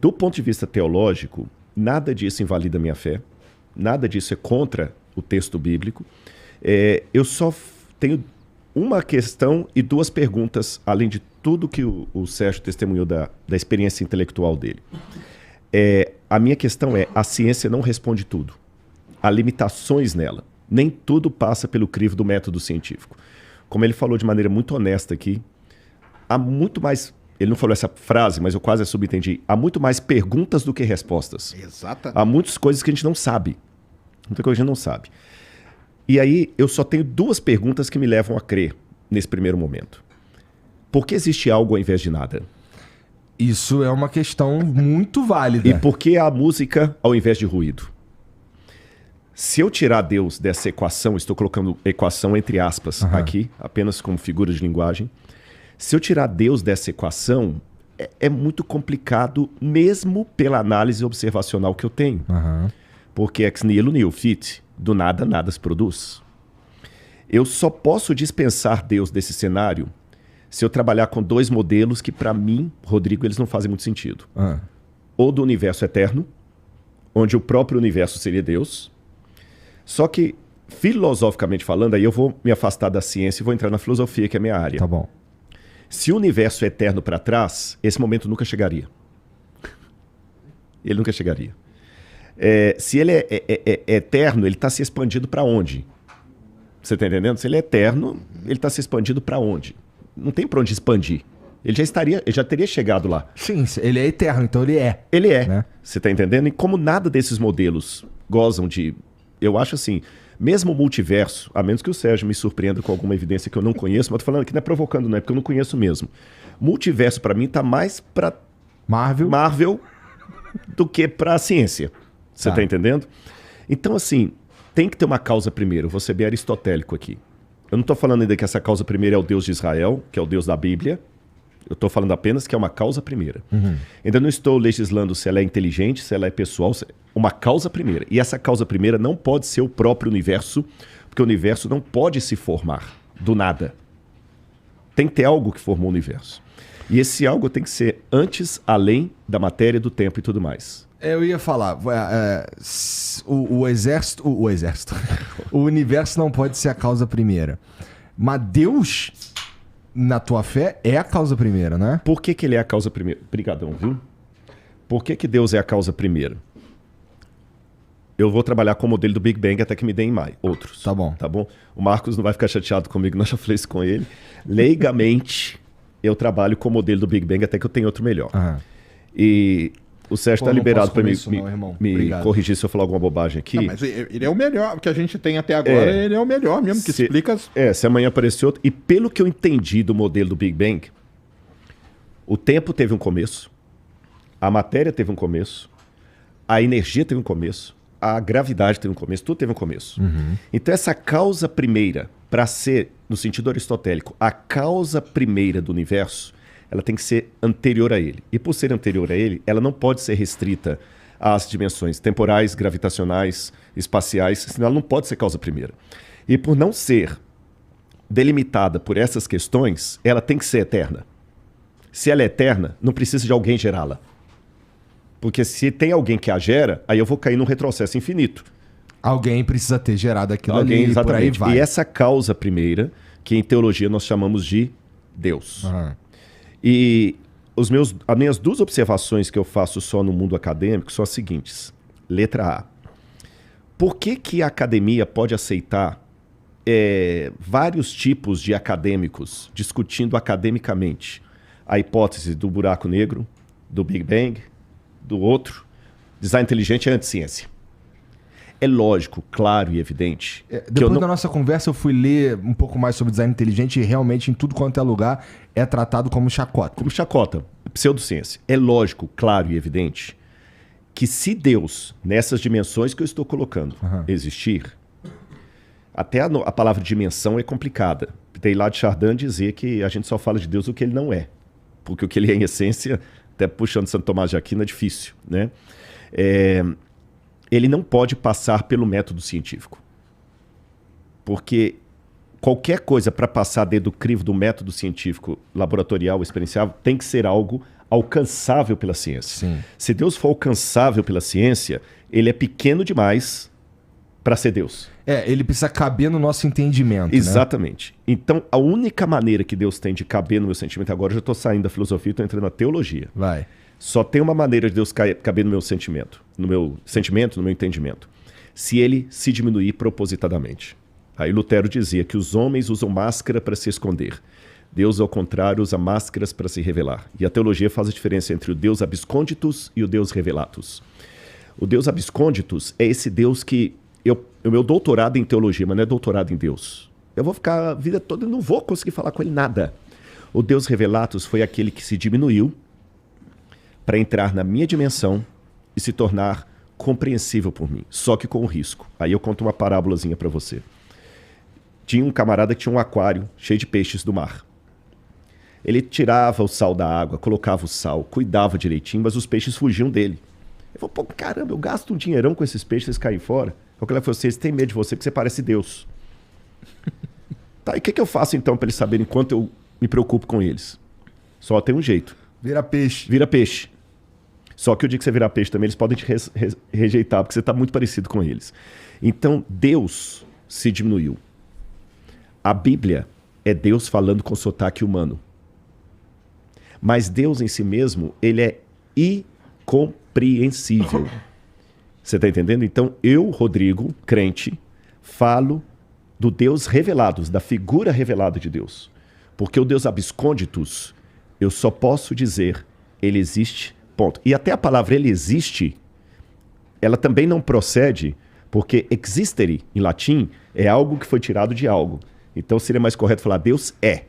Do ponto de vista teológico, nada disso invalida a minha fé, nada disso é contra o texto bíblico. Eu só tenho uma questão e duas perguntas, além de tudo que o Sérgio testemunhou da experiência intelectual dele. A minha questão é, a ciência não responde tudo. Há limitações nela. Nem tudo passa pelo crivo do método científico. Como ele falou de maneira muito honesta aqui, há muito mais... Ele não falou essa frase, mas eu quase subentendi. Há muito mais perguntas do que respostas. Exatamente. Há muitas coisas que a gente não sabe. Muita coisa que a gente não sabe. E aí, eu só tenho duas perguntas que me levam a crer nesse primeiro momento. Por que existe algo ao invés de nada? Isso é uma questão muito válida. E por que a música ao invés de ruído? Se eu tirar Deus dessa equação, estou colocando equação entre aspas aqui, apenas como figura de linguagem. Se eu tirar Deus dessa equação, é muito complicado, mesmo pela análise observacional que eu tenho. Porque ex nihilo nihil fit, do nada nada se produz. Eu só posso dispensar Deus desse cenário se eu trabalhar com dois modelos que, para mim, Rodrigo, eles não fazem muito sentido. Ou do universo eterno, onde o próprio universo seria Deus. Só que, filosoficamente falando, aí eu vou me afastar da ciência e vou entrar na filosofia, que é a minha área. Tá bom. Se o universo é eterno para trás, esse momento nunca chegaria. Ele nunca chegaria. Se ele é eterno, ele está se expandindo para onde? Você está entendendo? Se ele é eterno, ele está se expandindo para onde? Não tem para onde expandir. Ele já teria chegado lá. Sim, ele é eterno, então ele é. Ele é. Né? Você está entendendo? E como nada desses modelos gozam de... Eu acho assim, mesmo o multiverso, a menos que o Sérgio me surpreenda com alguma evidência que eu não conheço, mas tô falando que não é provocando, não é porque eu não conheço mesmo. Multiverso, para mim, tá mais para Marvel do que para a ciência. Você tá entendendo? Então, assim, tem que ter uma causa primeiro. Eu vou ser bem aristotélico aqui. Eu não tô falando ainda que essa causa primeira é o Deus de Israel, que é o Deus da Bíblia. Eu tô falando apenas que é uma causa primeira. Ainda não estou legislando se ela é inteligente, se ela é pessoal. Uma causa primeira. E essa causa primeira não pode ser o próprio universo, porque o universo não pode se formar do nada. Tem que ter algo que formou o universo. E esse algo tem que ser antes, além da matéria, do tempo e tudo mais. Eu ia falar, o exército, o universo não pode ser a causa primeira. Mas Deus, na tua fé, é a causa primeira, né? Por que ele é a causa primeira? Obrigadão, viu? Por que Deus é a causa primeira? Eu vou trabalhar com o modelo do Big Bang até que me deem mais outros. Tá bom. Tá bom? O Marcos não vai ficar chateado comigo, nós já falei isso com ele. Leigamente, eu trabalho com o modelo do Big Bang até que eu tenha outro melhor. E o Sérgio está liberado para me corrigir se eu falar alguma bobagem aqui. Não, mas ele é o melhor, o que a gente tem até agora, ele é o melhor mesmo, que explica... Se amanhã aparecer outro... E pelo que eu entendi do modelo do Big Bang, o tempo teve um começo, a matéria teve um começo, a energia teve um começo, a gravidade teve um começo, tudo teve um começo. Então essa causa primeira, para ser, no sentido aristotélico, a causa primeira do universo, ela tem que ser anterior a ele. E por ser anterior a ele, ela não pode ser restrita às dimensões temporais, gravitacionais, espaciais, senão ela não pode ser causa primeira. E por não ser delimitada por essas questões, ela tem que ser eterna. Se ela é eterna, não precisa de alguém gerá-la. Porque se tem alguém que a gera, aí eu vou cair num retrocesso infinito. Alguém precisa ter gerado aquilo ali, exatamente. E por aí vai. E essa causa primeira, que em teologia nós chamamos de Deus. E as minhas duas observações que eu faço só no mundo acadêmico são as seguintes. Letra A. Por que a academia pode aceitar vários tipos de acadêmicos discutindo academicamente a hipótese do buraco negro, do Big Bang, do outro? Design inteligente é anticiência. É lógico, claro e evidente. Depois da nossa conversa, eu fui ler um pouco mais sobre design inteligente e realmente, em tudo quanto é lugar, é tratado como chacota. Como chacota, pseudociência. É lógico, claro e evidente que se Deus, nessas dimensões que eu estou colocando, existir, até a palavra dimensão é complicada. Tem lá de Chardin dizer que a gente só fala de Deus o que ele não é. Porque o que ele é em essência, até puxando Santo Tomás de Aquino, é difícil, né? Ele não pode passar pelo método científico. Porque qualquer coisa para passar dentro do crivo do método científico, laboratorial, experiencial, tem que ser algo alcançável pela ciência. Sim. Se Deus for alcançável pela ciência, ele é pequeno demais para ser Deus. Ele precisa caber no nosso entendimento, né? Exatamente. Então, a única maneira que Deus tem de caber no meu sentimento, agora eu já estou saindo da filosofia e estou entrando na teologia. Vai. Só tem uma maneira de Deus caber no meu sentimento, no meu entendimento. Se ele se diminuir propositadamente. Aí Lutero dizia que os homens usam máscara para se esconder. Deus, ao contrário, usa máscaras para se revelar. E a teologia faz a diferença entre o Deus absconditus e o Deus revelatus. O Deus absconditus é esse Deus que... O meu doutorado em teologia, mas não é doutorado em Deus. Eu vou ficar a vida toda e não vou conseguir falar com ele nada. O Deus revelatus foi aquele que se diminuiu para entrar na minha dimensão e se tornar compreensível por mim, só que com um risco. Aí eu conto uma parábolazinha para você. Tinha um camarada que tinha um aquário cheio de peixes do mar. Ele tirava o sal da água, colocava o sal, cuidava direitinho, mas os peixes fugiam dele. Ele falou, pô, caramba, eu gasto um dinheirão com esses peixes, eles caem fora. O que ele falou, eles têm medo de você porque você parece Deus. Tá, e o que eu faço então para eles saberem quanto eu me preocupo com eles? Só tem um jeito. Vira peixe. Vira peixe. Só que o dia que você virar peixe também, eles podem te rejeitar, porque você está muito parecido com eles. Então, Deus se diminuiu. A Bíblia é Deus falando com sotaque humano. Mas Deus em si mesmo, ele é incompreensível. Você está entendendo? Então, eu, Rodrigo, crente, falo do Deus revelado, da figura revelada de Deus. Porque o Deus absconditus, eu só posso dizer, ele existe, ponto. E até a palavra ele existe, ela também não procede, porque existere, em latim, é algo que foi tirado de algo. Então seria mais correto falar Deus é.